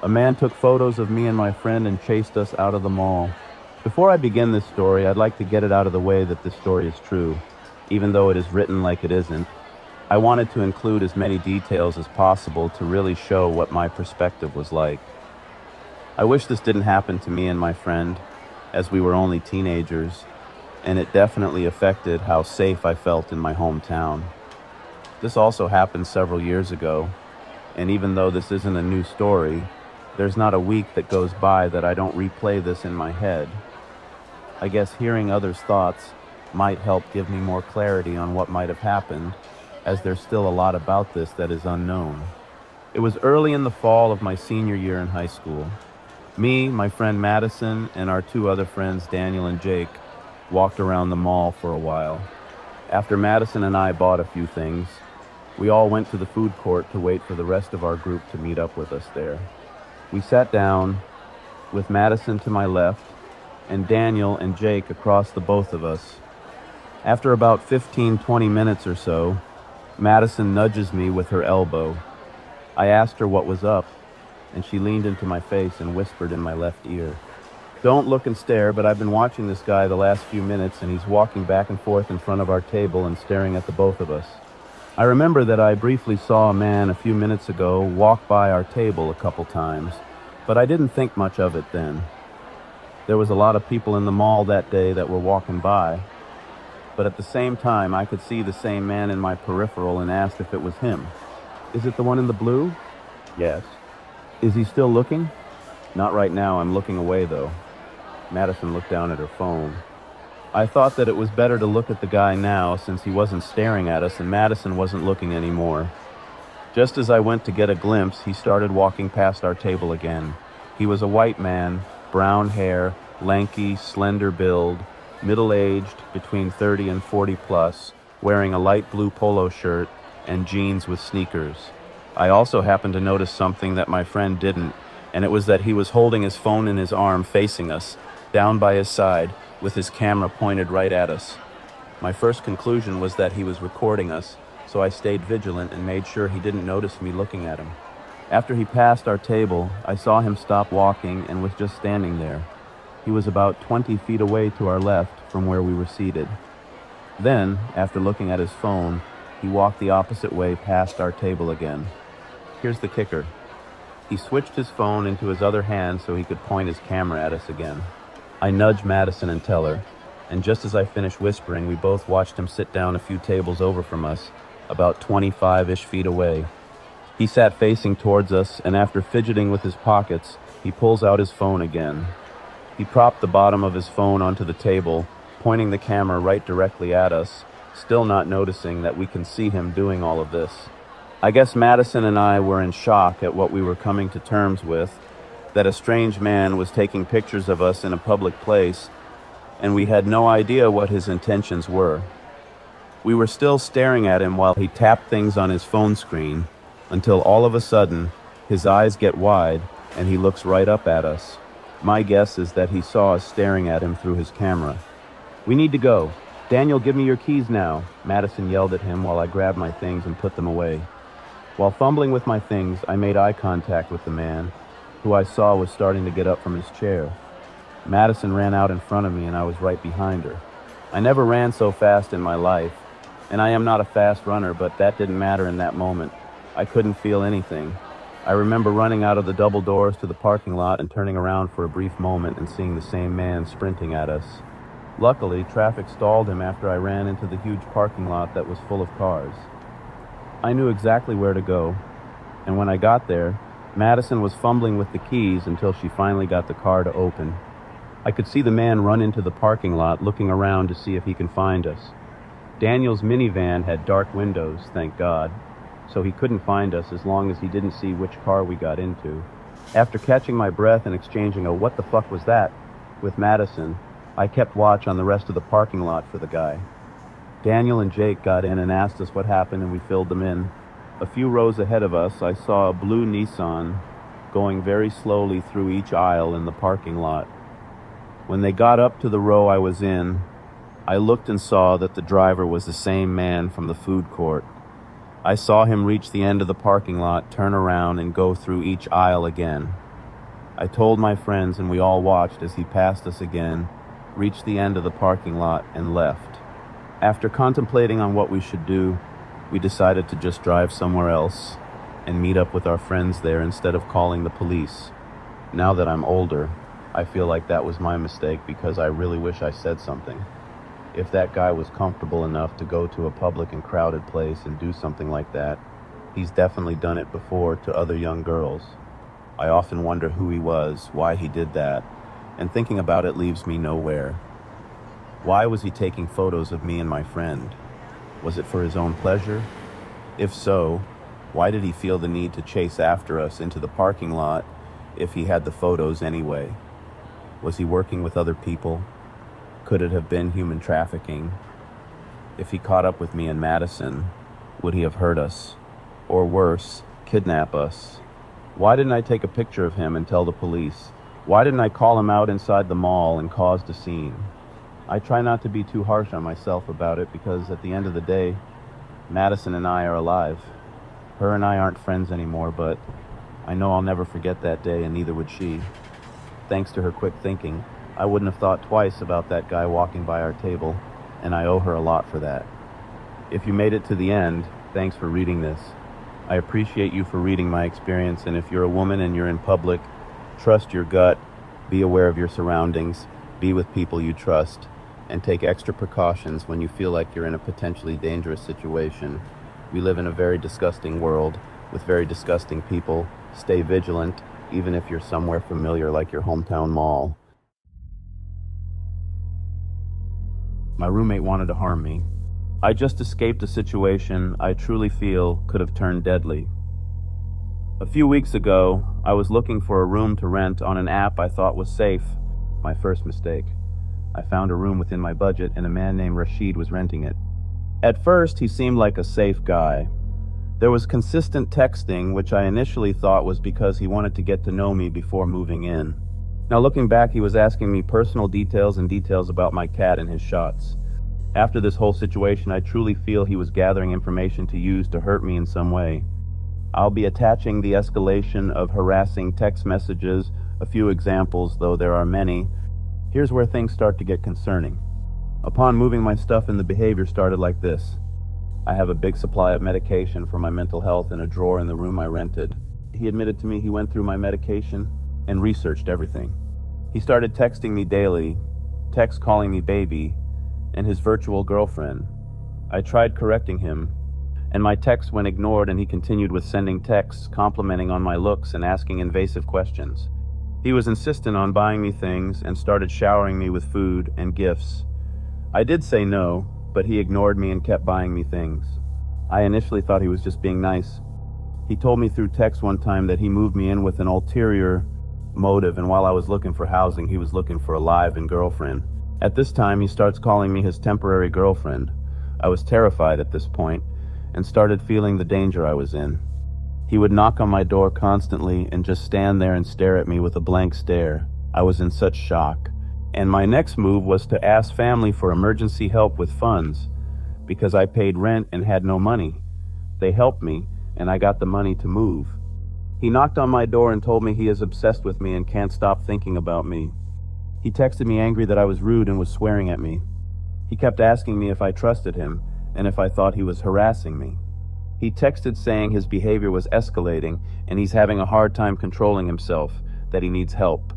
A man took photos of me and my friend and chased us out of the mall. Before I begin this story, I'd like to get it out of the way that this story is true, even though it is written like it isn't. I wanted to include as many details as possible to really show what my perspective was like. I wish this didn't happen to me and my friend, as we were only teenagers, and it definitely affected how safe I felt in my hometown. This also happened several years ago, and even though this isn't a new story, there's not a week that goes by that I don't replay this in my head. I guess hearing others' thoughts might help give me more clarity on what might have happened, as there's still a lot about this that is unknown. It was early in the fall of my senior year in high school. Me, my friend Madison, and our two other friends, Daniel and Jake, walked around the mall for a while. After Madison and I bought a few things, we all went to the food court to wait for the rest of our group to meet up with us there. We sat down, with Madison to my left, and Daniel and Jake across the both of us. After about 15-20 minutes or so, Madison nudges me with her elbow. I asked her what was up, and she leaned into my face and whispered in my left ear, "Don't look and stare, but I've been watching this guy the last few minutes, and he's walking back and forth in front of our table and staring at the both of us." I remember that I briefly saw a man a few minutes ago walk by our table a couple times, but I didn't think much of it then. There was a lot of people in the mall that day that were walking by, but at the same time I could see the same man in my peripheral and asked if it was him. "Is it the one in the blue?" "Yes." "Is he still looking?" "Not right now, I'm looking away though." Madison looked down at her phone. I thought that it was better to look at the guy now since he wasn't staring at us and Madison wasn't looking anymore. Just as I went to get a glimpse, he started walking past our table again. He was a white man, brown hair, lanky, slender build, middle-aged, between 30 and 40 plus, wearing a light blue polo shirt and jeans with sneakers. I also happened to notice something that my friend didn't, and it was that he was holding his phone in his arm facing us, down by his side, with his camera pointed right at us. My first conclusion was that he was recording us, so I stayed vigilant and made sure he didn't notice me looking at him. After he passed our table, I saw him stop walking and was just standing there. He was about 20 feet away to our left from where we were seated. Then, after looking at his phone, he walked the opposite way past our table again. Here's the kicker. He switched his phone into his other hand so he could point his camera at us again. I nudged Madison and tell her, and just as I finished whispering, we both watched him sit down a few tables over from us, about 25-ish feet away. He sat facing towards us, and after fidgeting with his pockets, he pulls out his phone again. He propped the bottom of his phone onto the table, pointing the camera right directly at us, still not noticing that we can see him doing all of this. I guess Madison and I were in shock at what we were coming to terms with, that a strange man was taking pictures of us in a public place, and we had no idea what his intentions were. We were still staring at him while he tapped things on his phone screen, until all of a sudden, his eyes get wide and he looks right up at us. My guess is that he saw us staring at him through his camera. "We need to go. Daniel, give me your keys now," Madison yelled at him while I grabbed my things and put them away. While fumbling with my things, I made eye contact with the man, who I saw was starting to get up from his chair. Madison ran out in front of me and I was right behind her. I never ran so fast in my life, and I am not a fast runner, but that didn't matter in that moment. I couldn't feel anything. I remember running out of the double doors to the parking lot and turning around for a brief moment and seeing the same man sprinting at us. Luckily, traffic stalled him after I ran into the huge parking lot that was full of cars. I knew exactly where to go, and when I got there, Madison was fumbling with the keys until she finally got the car to open. I could see the man run into the parking lot looking around to see if he can find us. Daniel's minivan had dark windows, thank God, so he couldn't find us as long as he didn't see which car we got into. After catching my breath and exchanging a "what the fuck was that?" with Madison, I kept watch on the rest of the parking lot for the guy. Daniel and Jake got in and asked us what happened, and we filled them in. A few rows ahead of us, I saw a blue Nissan going very slowly through each aisle in the parking lot. When they got up to the row I was in, I looked and saw that the driver was the same man from the food court. I saw him reach the end of the parking lot, turn around, and go through each aisle again. I told my friends, and we all watched as he passed us again, reached the end of the parking lot, and left. After contemplating on what we should do, we decided to just drive somewhere else and meet up with our friends there instead of calling the police. Now that I'm older, I feel like that was my mistake because I really wish I said something. If that guy was comfortable enough to go to a public and crowded place and do something like that, he's definitely done it before to other young girls. I often wonder who he was, why he did that, and thinking about it leaves me nowhere. Why was he taking photos of me and my friend? Was it for his own pleasure? If so, why did he feel the need to chase after us into the parking lot if he had the photos anyway? Was he working with other people? Could it have been human trafficking? If he caught up with me in Madison, would he have hurt us? Or worse, kidnap us? Why didn't I take a picture of him and tell the police? Why didn't I call him out inside the mall and caused a scene? I try not to be too harsh on myself about it because at the end of the day, Madison and I are alive. Her and I aren't friends anymore, but I know I'll never forget that day, and neither would she. Thanks to her quick thinking, I wouldn't have thought twice about that guy walking by our table, and I owe her a lot for that. If you made it to the end, thanks for reading this. I appreciate you for reading my experience, and if you're a woman and you're in public, trust your gut, be aware of your surroundings, be with people you trust, and take extra precautions when you feel like you're in a potentially dangerous situation. We live in a very disgusting world with very disgusting people. Stay vigilant, even if you're somewhere familiar like your hometown mall. My roommate wanted to harm me. I just escaped a situation I truly feel could have turned deadly. A few weeks ago, I was looking for a room to rent on an app I thought was safe. My first mistake. I found a room within my budget, and a man named Rashid was renting it. At first, he seemed like a safe guy. There was consistent texting, which I initially thought was because he wanted to get to know me before moving in. Now looking back, he was asking me personal details and details about my cat and his shots. After this whole situation, I truly feel he was gathering information to use to hurt me in some way. I'll be attaching the escalation of harassing text messages, a few examples, though there are many. Here's where things start to get concerning. Upon moving my stuff in, the behavior started like this. I have a big supply of medication for my mental health in a drawer in the room I rented. He admitted to me he went through my medication and researched everything. He started texting me daily, text calling me baby, and his virtual girlfriend. I tried correcting him, and my texts went ignored, and he continued with sending texts complimenting on my looks and asking invasive questions. He was insistent on buying me things and started showering me with food and gifts. I did say no, but he ignored me and kept buying me things. I initially thought he was just being nice. He told me through text one time that he moved me in with an ulterior motive, and while I was looking for housing, he was looking for a live-in girlfriend. At this time, he starts calling me his temporary girlfriend. I was terrified at this point and started feeling the danger I was in. He would knock on my door constantly and just stand there and stare at me with a blank stare. I was in such shock. And my next move was to ask family for emergency help with funds because I paid rent and had no money. They helped me, and I got the money to move. He knocked on my door and told me he is obsessed with me and can't stop thinking about me. He texted me angry that I was rude and was swearing at me. He kept asking me if I trusted him and if I thought he was harassing me. He texted saying his behavior was escalating and he's having a hard time controlling himself, that he needs help.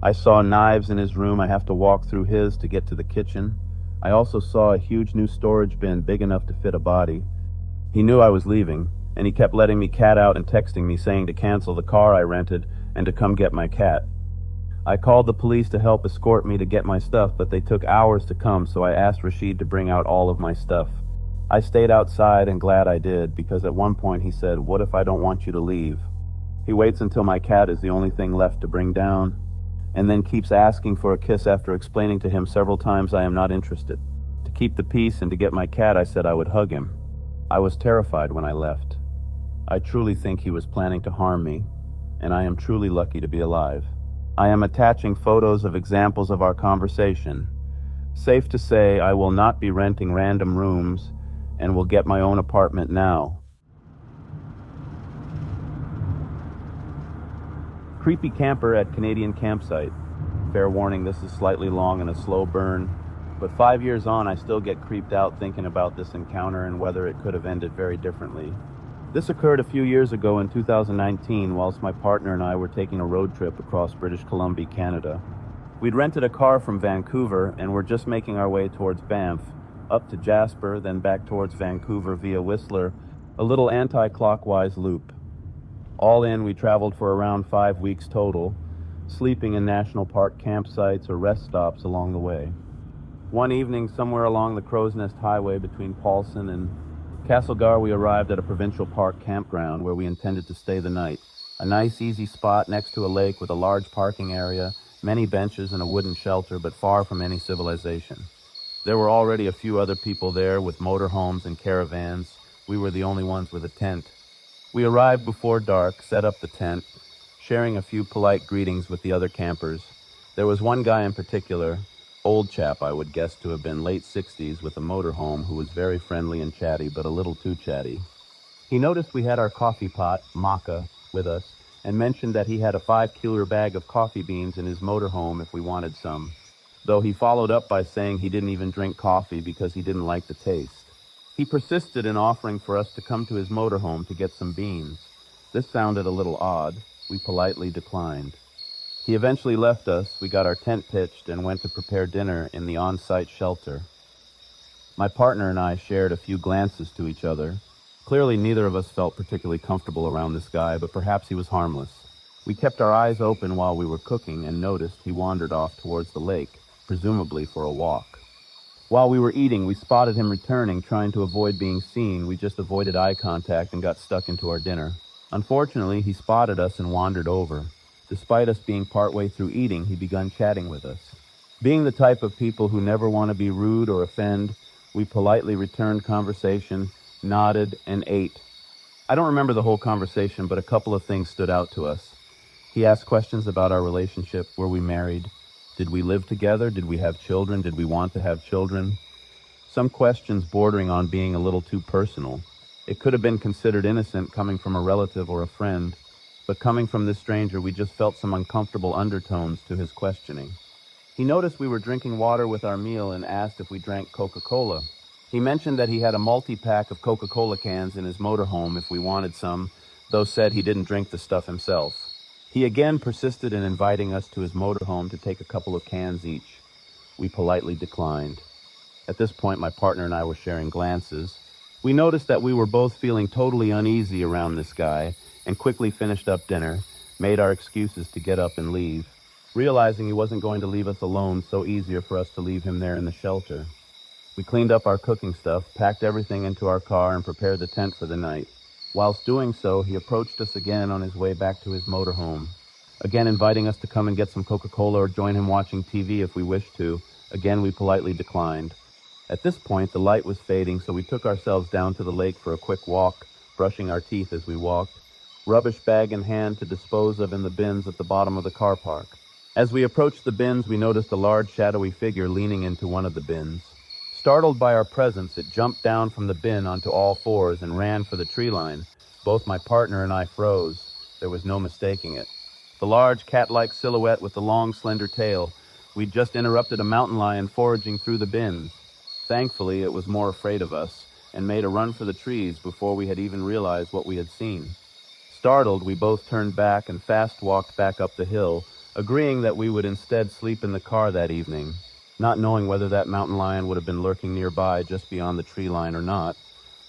I saw knives in his room. I have to walk through his to get to the kitchen. I also saw a huge new storage bin big enough to fit a body. He knew I was leaving, and he kept letting me cat out and texting me saying to cancel the car I rented and to come get my cat. I called the police to help escort me to get my stuff, but they took hours to come, so I asked Rashid to bring out all of my stuff. I stayed outside, and glad I did, because at one point he said, "What if I don't want you to leave?" He waits until my cat is the only thing left to bring down, and then keeps asking for a kiss after explaining to him several times I am not interested. To keep the peace and to get my cat, I said I would hug him. I was terrified when I left. I truly think he was planning to harm me, and I am truly lucky to be alive. I am attaching photos of examples of our conversation. Safe to say, I will not be renting random rooms and will get my own apartment now. Creepy camper at Canadian campsite. Fair warning, this is slightly long and a slow burn, but 5 years on, I still get creeped out thinking about this encounter and whether it could have ended very differently. This occurred a few years ago in 2019 whilst my partner and I were taking a road trip across British Columbia, Canada. We'd rented a car from Vancouver and were just making our way towards Banff, up to Jasper, then back towards Vancouver via Whistler, a little anti-clockwise loop. All in, we traveled for around 5 weeks total, sleeping in national park campsites or rest stops along the way. One evening, somewhere along the Crow's Nest Highway between Paulson and Castlegar, we arrived at a provincial park campground where we intended to stay the night. A nice, easy spot next to a lake with a large parking area, many benches and a wooden shelter, but far from any civilization. There were already a few other people there with motorhomes and caravans. We were the only ones with a tent. We arrived before dark, set up the tent, sharing a few polite greetings with the other campers. There was one guy in particular, old chap I would guess to have been late 60s with a motorhome, who was very friendly and chatty, but a little too chatty. He noticed we had our coffee pot, maca, with us, and mentioned that he had a 5-kilo bag of coffee beans in his motorhome if we wanted some, though he followed up by saying he didn't even drink coffee because he didn't like the taste. He persisted in offering for us to come to his motorhome to get some beans. This sounded a little odd. We politely declined. He eventually left us, we got our tent pitched, and went to prepare dinner in the on-site shelter. My partner and I shared a few glances to each other. Clearly, neither of us felt particularly comfortable around this guy, but perhaps he was harmless. We kept our eyes open while we were cooking and noticed he wandered off towards the lake, presumably for a walk. While we were eating, we spotted him returning, trying to avoid being seen. We just avoided eye contact and got stuck into our dinner. Unfortunately, he spotted us and wandered over. Despite us being partway through eating, he began chatting with us. Being the type of people who never want to be rude or offend, we politely returned conversation, nodded, and ate. I don't remember the whole conversation, but a couple of things stood out to us. He asked questions about our relationship. Were we married? Did we live together? Did we have children? Did we want to have children? Some questions bordering on being a little too personal. It could have been considered innocent coming from a relative or a friend, but coming from this stranger, we just felt some uncomfortable undertones to his questioning. He noticed we were drinking water with our meal and asked if we drank Coca-Cola. He mentioned that he had a multi-pack of Coca-Cola cans in his motorhome if we wanted some, though said he didn't drink the stuff himself. He again persisted in inviting us to his motorhome to take a couple of cans each. We politely declined. At this point, my partner and I were sharing glances. We noticed that we were both feeling totally uneasy around this guy and quickly finished up dinner, made our excuses to get up and leave. Realizing he wasn't going to leave us alone, so easier for us to leave him there in the shelter. We cleaned up our cooking stuff, packed everything into our car, and prepared the tent for the night. Whilst doing so, he approached us again on his way back to his motorhome, again inviting us to come and get some Coca-Cola or join him watching TV if we wished to. Again, we politely declined. At this point, the light was fading, so we took ourselves down to the lake for a quick walk, brushing our teeth as we walked, rubbish bag in hand to dispose of in the bins at the bottom of the car park. As we approached the bins, we noticed a large shadowy figure leaning into one of the bins. Startled by our presence, it jumped down from the bin onto all fours and ran for the tree line. Both my partner and I froze. There was no mistaking it. The large cat-like silhouette with the long, slender tail. We'd just interrupted a mountain lion foraging through the bins. Thankfully, it was more afraid of us and made a run for the trees before we had even realized what we had seen. Startled, we both turned back and fast walked back up the hill, agreeing that we would instead sleep in the car that evening, not knowing whether that mountain lion would have been lurking nearby just beyond the tree line or not,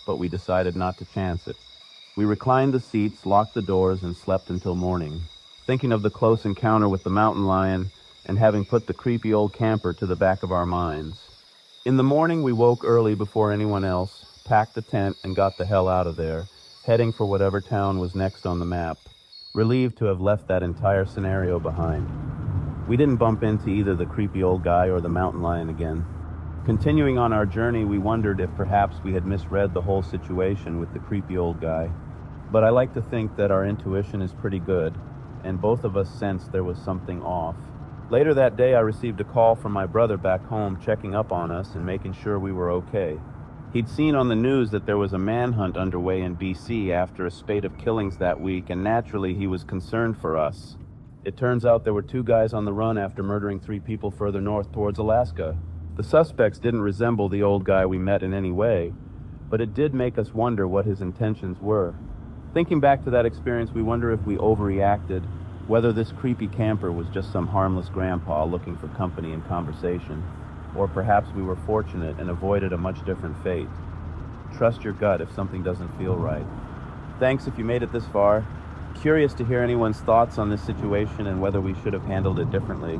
but we decided not to chance it. We reclined the seats, locked the doors, and slept until morning, thinking of the close encounter with the mountain lion and having put the creepy old camper to the back of our minds. In the morning, we woke early before anyone else, packed the tent, and got the hell out of there, heading for whatever town was next on the map, relieved to have left that entire scenario behind. We didn't bump into either the creepy old guy or the mountain lion again. Continuing on our journey, we wondered if perhaps we had misread the whole situation with the creepy old guy. But I like to think that our intuition is pretty good, and both of us sensed there was something off. Later that day, I received a call from my brother back home checking up on us and making sure we were okay. He'd seen on the news that there was a manhunt underway in BC after a spate of killings that week, and naturally he was concerned for us. It turns out there were two guys on the run after murdering three people further north towards Alaska. The suspects didn't resemble the old guy we met in any way, but it did make us wonder what his intentions were. Thinking back to that experience, we wonder if we overreacted, whether this creepy camper was just some harmless grandpa looking for company and conversation, or perhaps we were fortunate and avoided a much different fate. Trust your gut if something doesn't feel right. Thanks if you made it this far. Curious to hear anyone's thoughts on this situation and whether we should have handled it differently.